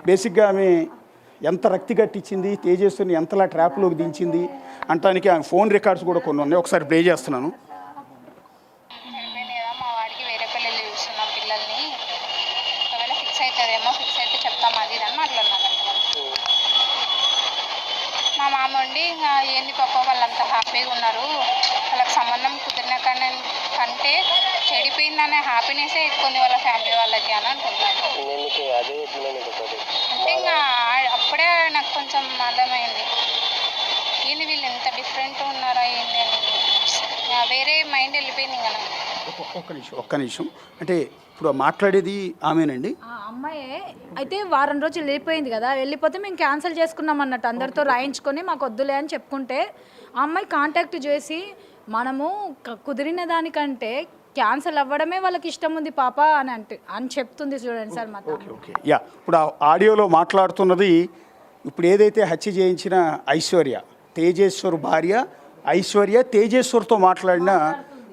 బేసిక్గా ఆమె ఎంత రక్తి కట్టించింది, తేజస్సుని ఎంతలా ట్రాప్లోకి దించింది అంటానికి ఆమె ఫోన్ రికార్డ్స్ కూడా కొన్ని ఉన్నాయి. ఒకసారి ప్లే చేస్తున్నాను. మా వాడికి వేరే పిల్లలు చూస్తున్నాం పిల్లల్ని, ఒకవేళ ఫిక్స్ అవుతుందేమో, ఫిక్స్ అయితే చెప్తాం అది ఇది అని మాట్లాడినారంట. మా మామ ఉండి ఇంకా ఏంది పాప వాళ్ళంతా హ్యాపీగా ఉన్నారు, వాళ్ళకి సంబంధం కుదిరిన కంటే చెడిపోయిందనే హ్యాపీనెస్ ఎక్కువ వాళ్ళ ఫ్యామిలీ వాళ్ళకి అని అనుకుంటున్నాను. అంటే ఇంకా అప్పుడే నాకు కొంచెం అర్థమైంది ఏంది వీళ్ళు ఎంత డిఫరెంట్ ఉన్నారా ఏంది అని, వేరే మైండ్ వెళ్ళిపోయింది ఇంకా నాకు. ఒక్క నిమిషం అంటే ఇప్పుడు మాట్లాడేది ఆమెనండి. అమ్మాయే అయితే వారం రోజులు వెళ్ళిపోయింది కదా, వెళ్ళిపోతే మేము క్యాన్సిల్ చేసుకున్నాం అన్నట్టు అందరితో రాయించుకొని మాకు వద్దులే అని చెప్పుకుంటే ఆ అమ్మాయి కాంటాక్ట్ చేసి మనము కుదిరిన దానికంటే క్యాన్సిల్ అవ్వడమే వాళ్ళకి ఇష్టం ఉంది పాప అని చెప్తుంది. చూడండి సార్ మా ఓకే యా ఇప్పుడు ఆడియోలో మాట్లాడుతున్నది ఇప్పుడు ఏదైతే హత్య చేయించిన ఐశ్వర్య, తేజేశ్వర్ భార్య ఐశ్వర్య తేజేశ్వర్తో మాట్లాడిన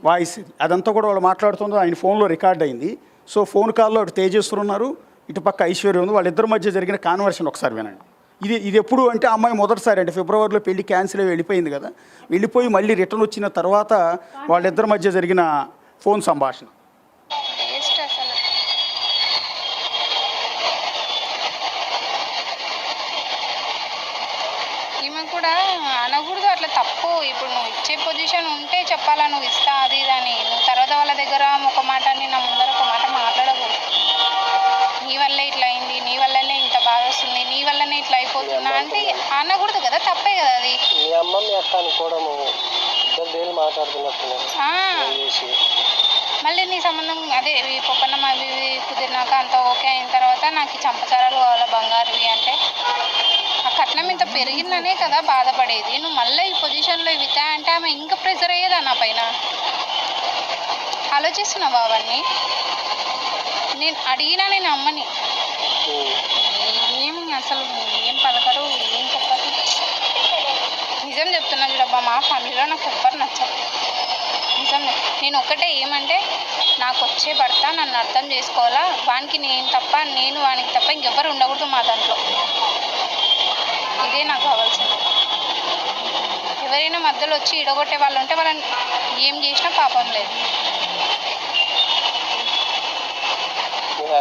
వాయిస్ అదంతా కూడా వాళ్ళు మాట్లాడుతుందో ఆయన ఫోన్లో రికార్డ్ అయింది. సో ఫోన్ కాల్లో అటు తేజేశ్వర్ ఉన్నారు, ఇటు పక్క ఐశ్వర్య ఉంది. వాళ్ళిద్దరి మధ్య జరిగిన కాన్వర్షన్ ఒకసారి వినండి. ఇది ఎప్పుడు అంటే అమ్మాయి మొదటిసారి అంటే ఫిబ్రవరిలో పెళ్లి క్యాన్సిల్ అయ్యి వెళ్ళిపోయింది కదా, వెళ్ళిపోయి మళ్ళీ రిటర్న్ వచ్చిన తర్వాత వాళ్ళిద్దరి మధ్య జరిగిన ఫోన్ సంభాషణ. ఈమె కూడా అనకూడదు అట్లా, తప్పు. ఇప్పుడు నువ్వు ఇచ్చే పొజిషన్ ఉంటే చెప్పాలా నువ్వు ఇస్తా అది ఇది అని, నువ్వు తర్వాత వాళ్ళ దగ్గర ఒక మాట అని నా ముందర ఒక మాట మాట్లాడకూడదు. నీ వల్లే ఇట్లా అయింది, నీ వల్లనే ఇంత బాధ వస్తుంది, నీ వల్లనే ఇట్లా అయిపోతున్నా అంటే అనకూడదు కదా, తప్పే కదా అది. మళ్ళీ నీ సంబంధం అదే పొప్పన్నం అవి కుదిరినాక అంత ఓకే అయిన తర్వాత నాకు ఈ చంపచారాలు కావాలా బంగారువి అంటే ఆ కట్నం ఇంత పెరిగిందనే కదా బాధపడేది. నువ్వు మళ్ళీ ఈ పొజిషన్లో ఇవితా అంటే ఆమె ఇంకా ప్రెజర్ అయ్యేదా నా పైన. ఆలోచిస్తున్నావా అవన్నీ? నేను అడిగినా నేను అమ్మని ఏం అసలు ఏం పలకరు, ఏం చెప్పరు. నిజం చెప్తున్నా చూడబ్బా, మా ఫ్యామిలీలో నాకు ఎవ్వరు నచ్చరు. నిజం నేను ఒక్కటే ఏమంటే నాకు వచ్చే భర్త నన్ను అర్థం చేసుకోవాలా, వానికి నేను తప్ప నేను వానికి తప్ప ఇంకెవ్వరు ఉండకూడదు మా దాంట్లో. ఇదే నాకు కావాల్సింది. ఎవరైనా మధ్యలో వచ్చి ఇడగొట్టే వాళ్ళు ఉంటే వాళ్ళని ఏం చేసినా పాపం లేదు.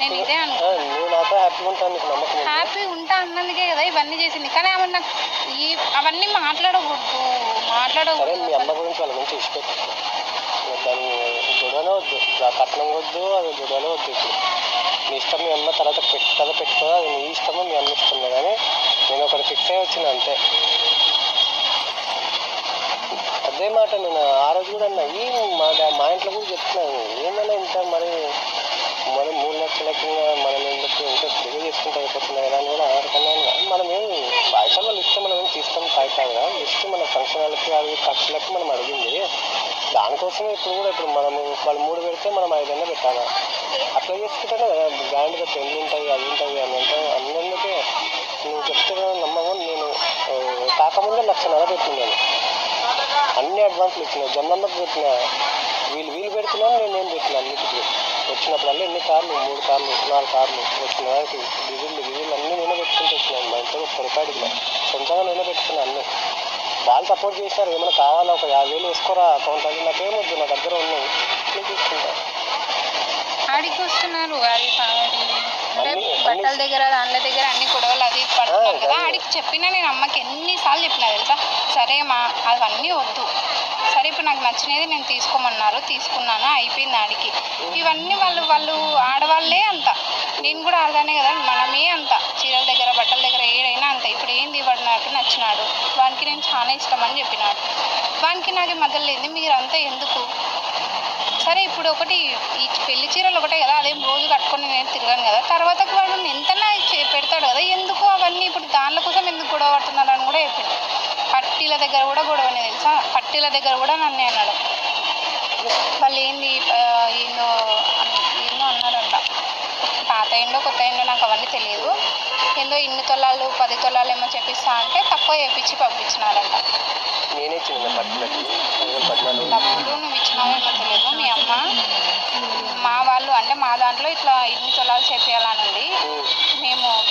నేను ఇదే హ్యాపీ ఉంటా అన్నందుకే కదా ఇవన్నీ చేసింది. కానీ ఆమె నాకు అవన్నీ మాట్లాడకూడదు. కట్నం వద్దు, అది గొడవనే వద్దు. ఇప్పుడు మీ ఇష్టం, మీ అమ్మ తర్వాత పెట్టుకో, అది నీ ఇష్టమో మీ అమ్మ ఇష్టమే. కానీ నేను ఒకటి ఫిక్స్ అయ్యి వచ్చిన అంతే. అదే మాట నేను ఆ రోజు కూడా అన్నా, మా ఇంట్లో కూడా చెప్తున్నాను, ఏమైనా ఇంత మరి 3 లక్షలకి మనం ఎందుకు ఇంకా బిజీ చేసుకుంటూ అయిపోతున్నాయి కదా అని కూడా ఆడుకున్నాను. మనం ఏం పైసలు వాళ్ళు ఇస్తే మనం ఏం తీసుకొని కాదు కదా, జస్ట్ మన ఫంక్షన్లకి అవి ఖర్చులకి మనం అడిగింది. దానికోసమే ఇప్పుడు మనము వాళ్ళు 3 పెడితే మనం 5 పెట్టాలి. అట్లా చేసుకుంటేనే కదా గ్రాండ్గా పెళ్ళి ఉంటాయి, అది ఉంటాయి అని అంటే అందరికీ నువ్వు చెప్తే నమ్మము. నేను కాకముందే 1,00,000 పెట్టినాను, అన్ని అడ్వాన్స్లు ఇచ్చినాయి. జొన్నమ్మకి పెట్టిన వీళ్ళు పెడుతున్నాను, నేనేం పెట్టినా అన్నిటికీ. వచ్చినప్పుడల్లా ఎన్ని కార్లు, 3 కార్లు 4 కార్లు వచ్చిన దానికి గిజీలు అన్నీ నేనే పెట్టుకుంటూ వచ్చినాను. మా ఇంట్లో పొరపాటుగా సొంతంగా నేనే పెట్టుకున్నాను అన్నీ. వాళ్ళు సపోర్ట్ చేశారు, ఏమైనా కావాలా ఒక 50,000 వేసుకోరా అకౌంట్ అని. నాకేమొద్దు, నా దగ్గర ఉన్నాయి, నేను తీసుకుంటా. ఆడికి వస్తున్నారు అది బట్టల దగ్గర దానిల దగ్గర అన్ని గొడవలు అది పడుతున్నారు కదా. ఆడికి చెప్పినా నేను అమ్మకి ఎన్నిసార్లు చెప్పినా తెలుసా, సరే మా అవన్నీ వద్దు, సరే ఇప్పుడు నాకు నచ్చినది నేను తీసుకోమన్నారు, తీసుకున్నాను, అయిపోయింది. ఆడికి ఇవన్నీ వాళ్ళు ఆడవాళ్ళే అంత, నేను కూడా ఆడదానే కదా, మనమే అంత. చీరల దగ్గర బట్టల దగ్గర ఏడైనా అంత. ఇప్పుడు ఏంది వాడు నాకు నచ్చినాడు, వానికి నేను చాలా ఇష్టం అని చెప్పినాడు, వానికి నాకు మధ్యలో లేదు, మీరంతా ఎందుకు? సరే ఇప్పుడు ఒకటి ఈ పెళ్లి చీరలు ఒకటే కదా, అదేం రోజు కట్టుకొని నేను తిరగాను కదా, తర్వాతకు వాడు ఎంతనా పెడతాడు కదా, ఎందుకు అవన్నీ ఇప్పుడు దానిల కోసం ఎందుకు గొడవ పడుతున్నారు అని కూడా చెప్పింది. పట్టీల దగ్గర కూడా గొడవనే తెలుసా, పట్టీల దగ్గర కూడా నన్నే అన్నాడు. వాళ్ళు ఏంది ఏందో అన్నారంట, పాత ఏందో కొత్త ఏందో నాకు అవన్నీ తెలియదు, ఏందో 2 తులాలు 10 తులాలు ఏమో చెప్పిస్తా అంటే తక్కువ చేపించి పంపించినారంట. డబ్బులు నువ్వు ఇచ్చినావేమో తెలియదు, మీ అమ్మ మా వాళ్ళు అంటే మా దాంట్లో ఇట్లా 2 తులాలు చేపించాలనుంది,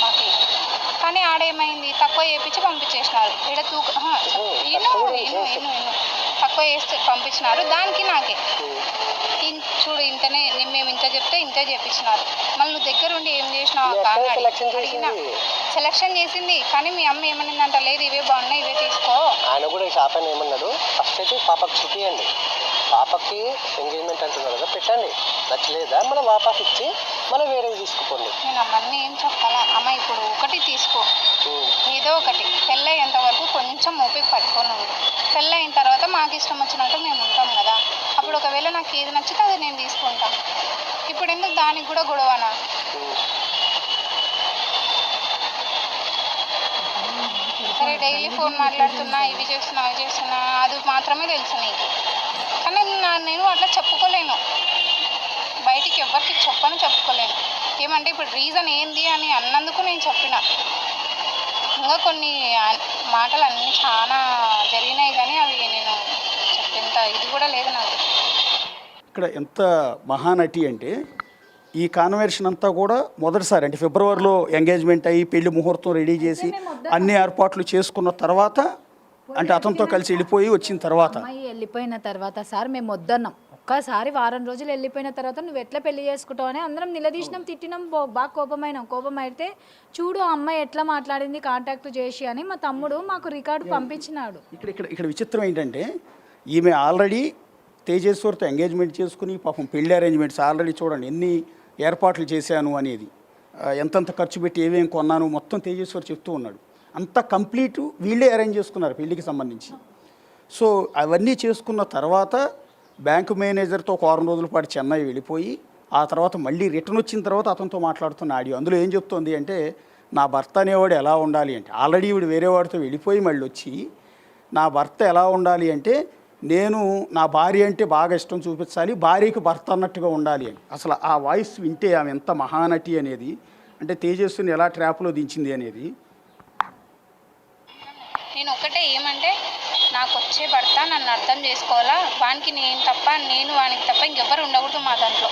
మాకు కానీ ఆడేమైంది తక్కువ చేయించి పంపించేసినారు ఈడ తక్కువ చేస్తే పంపించినారు దానికి నాకే చూడు ఇంతనే మేము ఇంత చెప్తే ఇంతే చేపించినారు మళ్ళీ నువ్వు దగ్గరుండి ఏం చేసినావు అడిగినా సెలెక్షన్ చేసింది కానీ మీ అమ్మ ఏమనిందంట లేదు ఇవే బాగున్నాయి ఇవే తీసుకో. ఆయన కూడా ఈ షాప్ అని ఏమన్నాడు ఫస్ట్ అయితే పాపకి చూపియండి పాపకి ఎంగేజ్మెంట్ అంటున్నారు కదా పెట్టండి నచ్చలేదా మనం వాపస్ ఇచ్చి మనం వేరేది తీసుకుపోండి. నేను అమ్మని ఏం చెప్పాలా అమ్మ ఇప్పుడు ఒకటి తీసుకో ఏదో ఒకటి పెళ్ళయ్యేంత వరకు కొంచెం ఓపిక పట్టుకొని ఉంది పెళ్ళయిన తర్వాత మాకు ఇష్టం వచ్చినట్టు మేము ఉంటాం కదా అప్పుడు ఒకవేళ నాకు ఏది నచ్చితే అది నేను తీసుకుంటాను ఇప్పుడు ఎందుకు దానికి కూడా గొడవనా. సరే డైలీ ఫోన్ మాట్లాడుతున్నా ఇవి చేస్తున్నా అవి చేస్తున్నా అది మాత్రమే తెలుసు నీకు కానీ నేను అట్లా చెప్పుకోలేను బయటికి ఎవరికి చెప్పుకోలేను ఏమంటే ఇప్పుడు రీజన్ ఏంది అని అన్నందుకు నేను చెప్పిన ఇంకా కొన్ని మాటలు అన్నీ చాలా జరిగినాయి కానీ అవి నేను చెప్పేంత ఇది కూడా లేదు నాకు. ఇక్కడ ఎంత మహానటి అంటే ఈ కాన్వర్షన్ అంతా కూడా మొదటిసారి అంటే ఫిబ్రవరిలో ఎంగేజ్మెంట్ అయ్యి పెళ్లి ముహూర్తం రెడీ చేసి అన్ని ఏర్పాట్లు చేసుకున్న తర్వాత అంటే అతనితో కలిసి వెళ్ళిపోయి వచ్చిన తర్వాత అమ్మాయి వెళ్ళిపోయిన తర్వాత సార్ మేము వద్దన్నాం ఒక్కసారి వారం రోజులు వెళ్ళిపోయిన తర్వాత నువ్వు ఎట్లా పెళ్లి చేసుకుంటావు అని అందరం నిలదీసినాం తిట్టినాం బాగా కోపం అయితే చూడు ఆ అమ్మాయి ఎట్లా మాట్లాడింది కాంటాక్ట్ చేసి అని మా తమ్ముడు మాకు రికార్డు పంపించినాడు. ఇక్కడ విచిత్రం ఏంటంటే ఈమె ఆల్రెడీ తేజేశ్వర్తో ఎంగేజ్మెంట్ చేసుకుని పాపం పెళ్లి అరేంజ్మెంట్స్ ఆల్రెడీ చూడండి ఎన్ని ఏర్పాట్లు చేశాను అనేది ఎంతెంత ఖర్చు పెట్టి ఏమేమి కొన్నాను మొత్తం తేజేశ్వర్ చెప్తూ ఉన్నాడు. అంతా కంప్లీట్ వీళ్ళే అరేంజ్ చేసుకున్నారు పెళ్లికి సంబంధించి. సో అవన్నీ చేసుకున్న తర్వాత బ్యాంకు మేనేజర్తో ఒక వారం రోజుల పాటు చెన్నై వెళ్ళిపోయి ఆ తర్వాత మళ్ళీ రిటర్న్ వచ్చిన తర్వాత అతనితో మాట్లాడుతున్న ఆడియో అందులో ఏం చెప్తోంది అంటే నా భర్త అనేవాడు ఎలా ఉండాలి అంటే ఆల్రెడీ వీడు వేరే వాడితో వెళ్ళిపోయి మళ్ళీ వచ్చి నా భర్త ఎలా ఉండాలి అంటే నేను నా భార్య అంటే బాగా ఇష్టం చూపించాలి భార్యకి భర్త అన్నట్టుగా ఉండాలి అని. అసలు ఆ వాయిస్ వింటే ఆమె ఎంత మహానటి అనేది అంటే తేజస్సుని ఎలా ట్రాప్లో దించింది అనేది. నేను ఒకటే ఏమంటే నాకు వచ్చే భర్త నన్ను అర్థం చేసుకోవాలా వానికి నేను తప్ప నేను వానికి తప్ప ఇంకెవ్వరు ఉండకూడదు మా దాంట్లో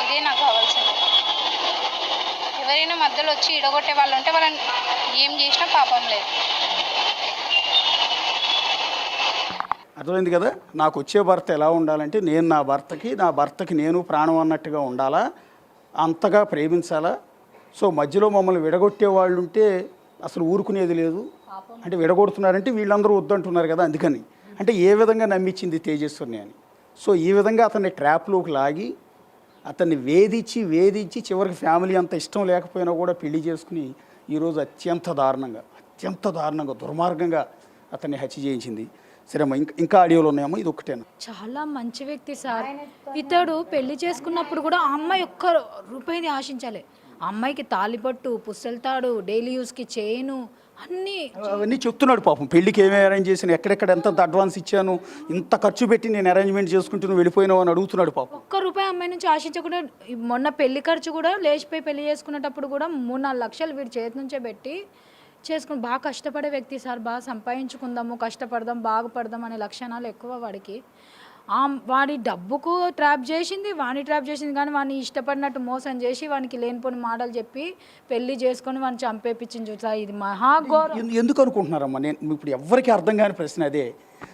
ఇదే నాకు కావాల్సింది. ఎవరైనా మధ్యలో వచ్చి ఇడగొట్టే వాళ్ళు ఉంటే వాళ్ళని ఏం చేసినా పాపం లేదు. అర్థమైంది కదా నాకు వచ్చే భర్త ఎలా ఉండాలంటే నేను నా భర్తకి నేను ప్రాణం అన్నట్టుగా ఉండాలా అంతగా ప్రేమించాలా. సో మధ్యలో మమ్మల్ని విడగొట్టే వాళ్ళు ఉంటే అసలు ఊరుకునేది లేదు అంటే విడగొడుతున్నారంటే వీళ్ళందరూ వద్దంటున్నారు కదా అందుకని అంటే ఏ విధంగా నమ్మించింది తేజస్వర్ని అని. సో ఈ విధంగా అతన్ని ట్రాప్లోకి లాగి అతన్ని వేధించి చివరికి ఫ్యామిలీ అంత ఇష్టం లేకపోయినా కూడా పెళ్లి చేసుకుని ఈరోజు అత్యంత దారుణంగా దుర్మార్గంగా అతన్ని హత్య చేయించింది. సరే అమ్మా ఇంకా ఆడియోలు ఉన్నాయమ్మా ఇది ఒకటేనా. చాలా మంచి వ్యక్తి సార్ ఇతడు పెళ్లి చేసుకున్నప్పుడు కూడా ఆ అమ్మాయి ఒక్క రూపాయిది ఆశించాలి. ఆ అమ్మాయికి తాలిపట్టు పుస్తెళ్తాడు డైలీ యూస్కి చైను అవన్నీ చెప్తున్నాడు పాపం పెళ్లికి ఏమేమి అరేంజ్ చేశాను ఎక్కడెక్కడ ఎంత అడ్వాన్స్ ఇచ్చాను ఇంత ఖర్చు పెట్టి నేను అరేంజ్మెంట్ చేసుకుంటూ వెళ్ళిపోయినావు అని అడుగుతున్నాడు పాపం. ఒక్క రూపాయి అమ్మాయి నుంచి ఆశించకుండా మొన్న పెళ్లి ఖర్చు కూడా లేచిపోయి పెళ్లి చేసుకునేటప్పుడు కూడా 3-4 లక్షలు వీడి చేతి నుంచే పెట్టి చేసుకుని బాగా కష్టపడే వ్యక్తి సార్. బాగా సంపాదించుకుందాము కష్టపడదాం బాగుపడదాం అనే లక్షణాలు ఎక్కువ వాడికి. వాడి డబ్బుకు ట్రాప్ చేసింది కానీ వాడిని ఇష్టపడినట్టు మోసం చేసి వానికి లేనిపోని మాటలు చెప్పి పెళ్లి చేసుకొని వాడిని చంపేపించింది చూసా. ఇది మహాఘోరం. ఎందుకు అనుకుంటున్నారమ్మా నేను ఇప్పుడు ఎవరికి అర్థం కాని ప్రశ్న అదే.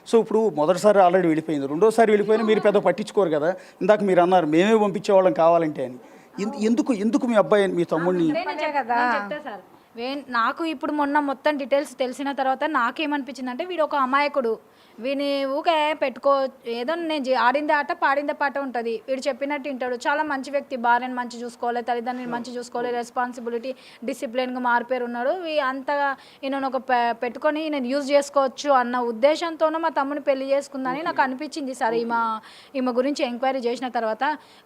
సో ఇప్పుడు మొదటిసారి ఆల్రెడీ వెళ్ళిపోయింది రెండోసారి వెళ్ళిపోయినా మీరు పెద్ద పట్టించుకోరు కదా. ఇందాక మీరు అన్నారు మేమే పంపించేవాళ్ళం కావాలంటే అని. ఎందుకు మీ అబ్బాయి మీ తమ్ముడిని చెప్తా సార్ నాకు ఇప్పుడు మొన్న మొత్తం డీటెయిల్స్ తెలిసిన తర్వాత నాకేమనిపించింది అంటే వీడు ఒక అమాయకుడు వీని ఊకే పెట్టుకో ఏదో నేను ఆడిందే ఆట పాడిందే పాట ఉంటుంది వీడు చెప్పినట్టు వింటాడు. చాలా మంచి వ్యక్తి భార్యను మంచి చూసుకోవాలి తల్లిదండ్రులు మంచి చూసుకోవాలి రెస్పాన్సిబిలిటీ డిసిప్లిన్గా మారిపోయి ఉన్నాడు. అంతగా ఈయన ఒక పెట్టుకొని నేను యూజ్ చేసుకోవచ్చు అన్న ఉద్దేశంతోనూ మా తమ్ముని పెళ్లి చేసుకుందని నాకు అనిపించింది సార్ ఈమె గురించి ఎంక్వైరీ చేసిన తర్వాత.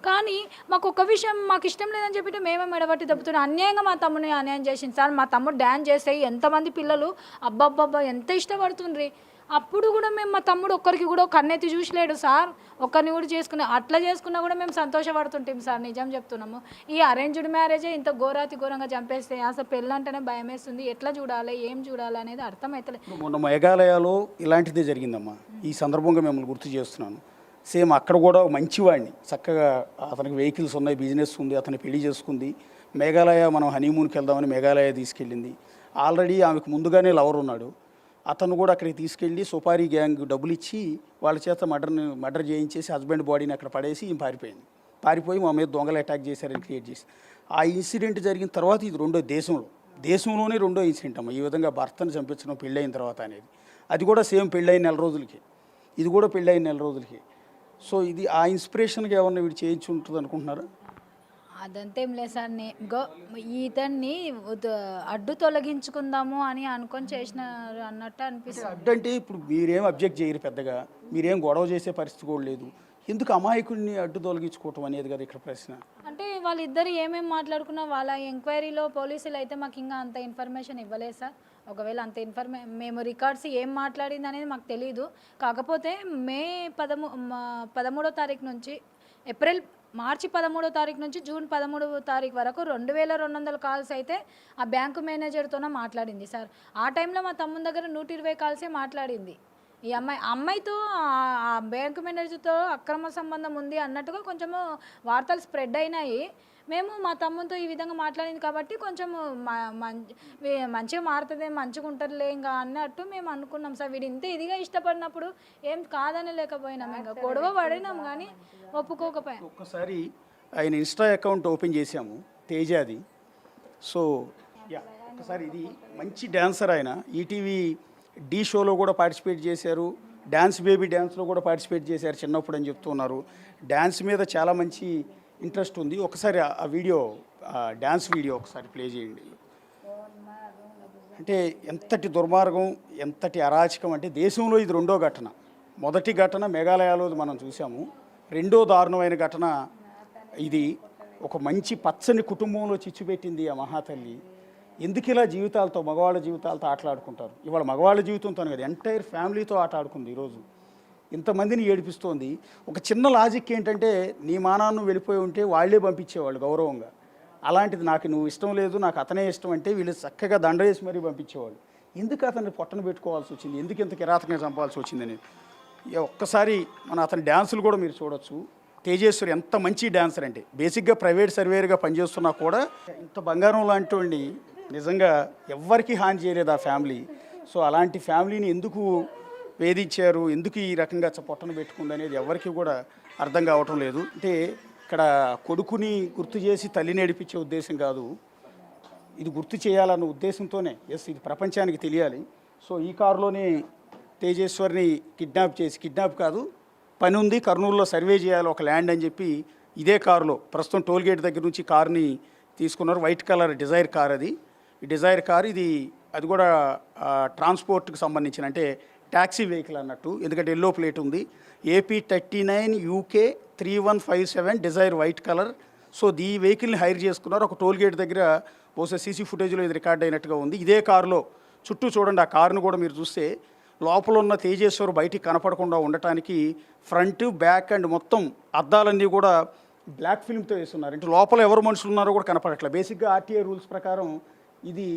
కానీ మాకు ఒక విషయం మాకు ఇష్టం లేదని చెప్పి మేమే మెడబట్టి దెబ్బతున్నాం అన్యాయంగా మా తమ్ముని అన్యాయం చేసింది సార్. మా తమ్ముడు డ్యాన్స్ చేస్తే ఎంతమంది పిల్లలు అబ్బబ్బబ్బా ఎంత ఇష్టపడుతుండ్రి. అప్పుడు కూడా మేము మా తమ్ముడు ఒక్కరికి కూడా కన్నెత్తి చూసలేడు సార్. ఒక్కరిని కూడా అట్లా చేసుకున్నా కూడా మేము సంతోషపడుతుంటాం సార్. నిజం చెప్తున్నాము. ఈ అరేంజ్డ్ మ్యారేజే ఇంత ఘోరంగా చంపేస్తే అసలు పెళ్ళంటేనే భయం వేస్తుంది. ఎట్లా చూడాలి ఏం చూడాలి అనేది అర్థమవుతలేదు. మొన్న మేఘాలయాలో ఇలాంటిదే జరిగిందమ్మా. ఈ సందర్భంగా మిమ్మల్ని గుర్తు చేస్తున్నాను. సేమ్ అక్కడ కూడా మంచివాడిని చక్కగా అతనికి వెహికల్స్ ఉన్నాయి బిజినెస్ ఉంది అతన్ని పెళ్లి చేసుకుంది మేఘాలయ మనం హనీమూన్కి వెళ్దామని మేఘాలయ తీసుకెళ్ళింది. ఆల్రెడీ ఆమెకు ముందుగానే లవర్ ఉన్నాడు, అతను కూడా అక్కడికి తీసుకెళ్ళి సుపారీ గ్యాంగ్ డబ్బులు ఇచ్చి వాళ్ళ చేత మర్డర్ చేయించేసి హస్బెండ్ బాడీని అక్కడ పడేసి ఈమె పారిపోయి మా మీద దొంగలు అటాక్ చేశారని క్రియేట్ చేసి ఆ ఇన్సిడెంట్ జరిగిన తర్వాత ఇది రెండో దేశంలోనే రెండో ఇన్సిడెంట్ అమ్మ ఈ విధంగా భర్తను చంపించడం పెళ్ళైన తర్వాత అనేది. అది కూడా సేమ్ పెళ్ళైన నెల రోజులకి, ఇది కూడా పెళ్ళైన నెల రోజులకి. సో ఇది ఆ ఇన్స్పిరేషన్గా ఏమన్నా వీడు చేయించి ఉంటుంది అనుకుంటున్నారా? అదంతేం లేదు సార్. ఇతన్ని అడ్డు తొలగించుకుందాము అని అనుకొని చేసినారు అన్నట్టు అనిపిస్తుంది. అడ్డు అంటే ఇప్పుడు మీరేం అబ్జెక్ట్ చేయరు, పెద్దగా మీరేం గొడవ చేసే పరిస్థితి కూడా లేదు, ఎందుకు అమాయకుడిని అడ్డు తొలగించుకోవటం అనేది కదా ఇక్కడ ప్రశ్న. అంటే వాళ్ళిద్దరు ఏమేమి మాట్లాడుకున్నా వాళ్ళ ఎంక్వైరీలో పోలీసులు అయితే మాకు ఇంకా అంత ఇన్ఫర్మేషన్ ఇవ్వలేదు సార్. ఒకవేళ అంత మేము రికార్డ్స్ ఏం మాట్లాడింది అనేది మాకు తెలియదు. కాకపోతే మే 13వ తారీఖు నుంచి మార్చి 13వ తారీఖు నుంచి జూన్ 13వ తారీఖు వరకు 2200 కాల్స్ అయితే ఆ బ్యాంకు మేనేజర్తోనే మాట్లాడింది సార్. ఆ టైంలో మా తమ్ముని దగ్గర 120 కాల్సే మాట్లాడింది. ఈ అమ్మాయితో ఆ బ్యాంకు మేనేజర్తో అక్రమ సంబంధం ఉంది అన్నట్టుగా కొంచెము వార్తలు స్ప్రెడ్ అయినాయి. మేము మా తమ్ముతో ఈ విధంగా మాట్లాడింది కాబట్టి కొంచెం మంచిగా మారుతుంది, మంచిగా ఉంటారులే ఇంకా అన్నట్టు మేము అనుకున్నాం సార్. వీడు ఇంత ఇదిగా ఇష్టపడినప్పుడు ఏం కాదని లేకపోయినాం, ఇంకా గొడవ పడినాం కానీ ఒప్పుకోకపోయాం. ఒక్కసారి ఆయన ఇన్స్టా అకౌంట్ ఓపెన్ చేసాము, తేజాది. సో ఒకసారి ఇది మంచి డ్యాన్సర్ ఆయన, ఈటీవీ డి షోలో కూడా పార్టిసిపేట్ చేశారు, డ్యాన్స్ బేబీ డ్యాన్స్లో కూడా పార్టిసిపేట్ చేశారు చిన్నప్పుడు అని చెప్తున్నారు. డ్యాన్స్ మీద చాలా మంచి ఇంట్రెస్ట్ ఉంది. ఒకసారి ఆ వీడియో, డ్యాన్స్ వీడియో ఒకసారి ప్లే చేయండి. అంటే ఎంతటి దుర్మార్గం, ఎంతటి అరాచకం అంటే దేశంలో ఇది రెండో ఘటన. మొదటి ఘటన మేఘాలయలో మనం చూసాము, రెండో దారుణమైన ఘటన ఇది. ఒక మంచి పచ్చని కుటుంబంలో చిచ్చుపెట్టింది ఆ మహాతల్లి. ఎందుకు ఇలా జీవితాలతో, మగవాళ్ళ జీవితాలతో ఆటలాడుకుంటారు? ఇవాళ మగవాళ్ళ జీవితంతో కదా, ఎంటైర్ ఫ్యామిలీతో ఆట ఆడుకుంది ఈరోజు, ఇంతమందిని ఏడిపిస్తోంది. ఒక చిన్న లాజిక్ ఏంటంటే, నీ మానాన్ని వెళ్ళిపోయి ఉంటే వాళ్ళే పంపించేవాళ్ళు గౌరవంగా. అలాంటిది నాకు నువ్వు ఇష్టం లేదు, నాకు అతనే ఇష్టం అంటే వీళ్ళు చక్కగా దండ వేసి మరీ పంపించేవాళ్ళు. ఎందుకు అతన్ని పొట్టను పెట్టుకోవాల్సి వచ్చింది, ఎందుకు ఇంత కిరాతకంగా చంపాల్సి వచ్చిందని. ఒక్కసారి మన అతని డ్యాన్సులు కూడా మీరు చూడొచ్చు. తేజేశ్వరి ఎంత మంచి డ్యాన్సర్ అంటే, బేసిక్గా ప్రైవేట్ సర్వేర్గా పనిచేస్తున్నా కూడా ఇంత బంగారం లాంటి నిజంగా ఎవ్వరికీ హాని చేయలేదు ఆ ఫ్యామిలీ. సో అలాంటి ఫ్యామిలీని ఎందుకు వేధించారు, ఎందుకు ఈ రకంగా పొట్టను పెట్టుకుంది అనేది ఎవరికి కూడా అర్థం కావటం లేదు. అంటే ఇక్కడ కొడుకుని గుర్తు చేసి తల్లిని ఏడిపించే ఉద్దేశం కాదు, ఇది గుర్తు చేయాలన్న ఉద్దేశంతోనే. ఇది ప్రపంచానికి తెలియాలి. సో ఈ కారులోనే తేజేశ్వరిని కిడ్నాప్ కాదు, పని ఉంది, కర్నూలులో సర్వే చేయాలి ఒక ల్యాండ్ అని చెప్పి ఇదే కారులో ప్రస్తుతం టోల్గేట్ దగ్గర నుంచి కారుని తీసుకున్నారు. వైట్ కలర్ డిజైర్ కార్ అది. ఈ డిజైర్ కార్ అది కూడా ట్రాన్స్పోర్ట్కి సంబంధించిన, అంటే ట్యాక్సీ వెహికల్ అన్నట్టు, ఎందుకంటే ఎల్లో ప్లేట్ ఉంది. AP 39 UK 3157 Dzire white colour. So ఈ వెహికల్ని హైర్ చేసుకున్నారు. ఒక టోల్గేట్ దగ్గర బహుశా సీసీ ఫుటేజ్లో ఇది రికార్డ్ అయినట్టుగా ఉంది. ఇదే కారులో చుట్టూ చూడండి, ఆ కారును కూడా మీరు చూస్తే లోపల ఉన్న తేజేశ్వర్ బయటికి కనపడకుండా ఉండటానికి ఫ్రంట్, బ్యాక్ అండ్ మొత్తం అద్దాలన్నీ కూడా బ్లాక్ ఫిల్మ్తో వేస్తున్నారు. అంటే లోపల ఎవరు మనుషులు ఉన్నారో కూడా కనపడట్లేదు. బేసిక్గా RTA రూల్స్ ప్రకారం ఇది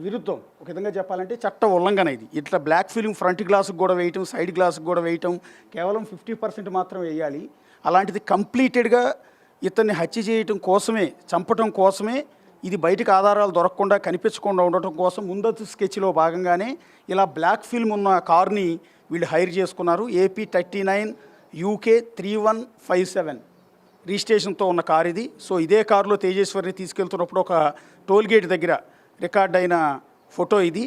విరుద్ధం. ఒక విధంగా చెప్పాలంటే చట్ట ఉల్లంఘన ఇది. ఇట్లా బ్లాక్ ఫిల్మ్ ఫ్రంట్ గ్లాసుకు కూడా వేయటం, సైడ్ గ్లాసుకు కూడా వేయటం, కేవలం 50% మాత్రం వేయాలి. అలాంటిది కంప్లీటెడ్గా ఇతన్ని హత్య చేయటం కోసమే, చంపటం కోసమే, ఇది బయటకు ఆధారాలు దొరకకుండా కనిపించకుండా ఉండటం కోసం ముందస్తు స్కెచ్లో భాగంగానే ఇలా బ్లాక్ ఫిల్మ్ ఉన్న కార్ని వీళ్ళు హైర్ చేసుకున్నారు. AP 39 UK 3157 రిజిస్ట్రేషన్తో ఉన్న కార్ ఇది. సో ఇదే కారులో తేజేశ్వరిని తీసుకెళ్తున్నప్పుడు ఒక టోల్గేట్ దగ్గర రికార్డ్ అయిన ఫోటో ఇది.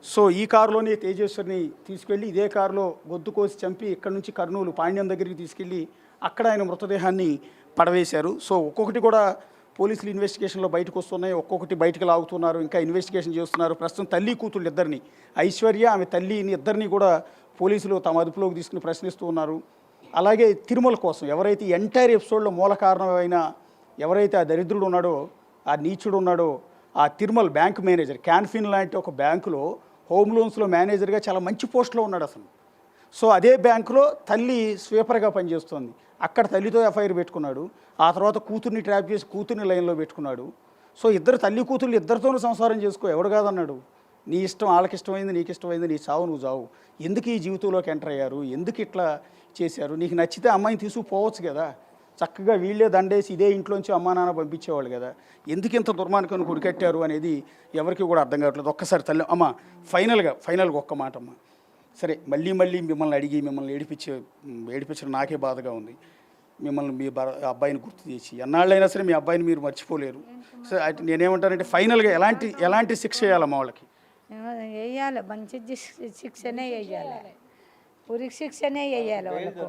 సో ఈ కారులోనే తేజేశ్వరిని తీసుకెళ్ళి ఇదే కారులో గొంతు కోసి చంపి ఇక్కడ నుంచి కర్నూలు పాండ్యం దగ్గరికి తీసుకెళ్ళి అక్కడ ఆయన మృతదేహాన్ని పడవేశారు. సో ఒక్కొక్కటి కూడా పోలీసులు ఇన్వెస్టిగేషన్లో బయటకు వస్తున్నాయి, ఒక్కొక్కటి బయటకు లాగుతున్నారు, ఇంకా ఇన్వెస్టిగేషన్ చేస్తున్నారు. ప్రస్తుతం తల్లి కూతుళ్ళు ఇద్దరిని, ఐశ్వర్య ఆమె తల్లిని ఇద్దరిని కూడా పోలీసులు తమ అదుపులోకి తీసుకుని ప్రశ్నిస్తూ ఉన్నారు. అలాగే తిరుమల కోసం ఎవరైతే ఎంటైర్ ఎపిసోడ్లో మూల కారణమైన ఎవరైతే ఆ దరిద్రుడు ఉన్నాడో, ఆ నీచుడు ఉన్నాడో, ఆ తిరుమల బ్యాంక్ మేనేజర్, క్యాన్ఫిన్ లాంటి ఒక బ్యాంకులో హోమ్ లోన్స్లో మేనేజర్గా చాలా మంచి పోస్ట్లో ఉన్నాడు అసలు. సో అదే బ్యాంకులో తల్లి స్వీపర్గా పనిచేస్తుంది. అక్కడ తల్లితో FIR పెట్టుకున్నాడు. ఆ తర్వాత కూతుర్ని ట్రాప్ చేసి కూతుర్ని లైన్లో పెట్టుకున్నాడు. సో ఇద్దరు తల్లి కూతుర్లు ఇద్దరితోనూ సంసారం చేసుకో, ఎవడు కాదన్నాడు. నీ ఇష్టం, వాళ్ళకి ఇష్టమైంది, నీకు ఇష్టమైంది, నీ చావు నువ్వు చావు. ఎందుకు ఈ జీవితంలోకి ఎంటర్ అయ్యారు, ఎందుకు ఇట్లా చేశారు? నీకు నచ్చితే అమ్మాయిని తీసుకుపోవచ్చు కదా. చక్కగా వీళ్ళే దండేసి ఇదే ఇంట్లోంచి అమ్మా నాన్న పంపించేవాళ్ళు కదా. ఎందుకు ఇంత దుర్మార్గాన్ని కురికెట్టారు అనేది ఎవరికి కూడా అర్థం కావట్లేదు. ఒక్కసారి తల్లి అమ్మ ఫైనల్గా ఒక్క మాట అమ్మ. సరే మళ్ళీ మిమ్మల్ని అడిగి మిమ్మల్ని ఏడిపించడం నాకే బాధగా ఉంది. మిమ్మల్ని మీ అబ్బాయిని గుర్తు చేసి ఎన్నాళ్ళైనా సరే మీ అబ్బాయిని మీరు మర్చిపోలేరు. సో నేనేమంటానంటే ఫైనల్గా ఎలాంటి శిక్ష వేయాలమ్మా వాళ్ళకి? వేయాలి, మంచి శిక్షనే వేయాలి, ఉరికి శిక్షనే వేయాలి వాళ్ళకు.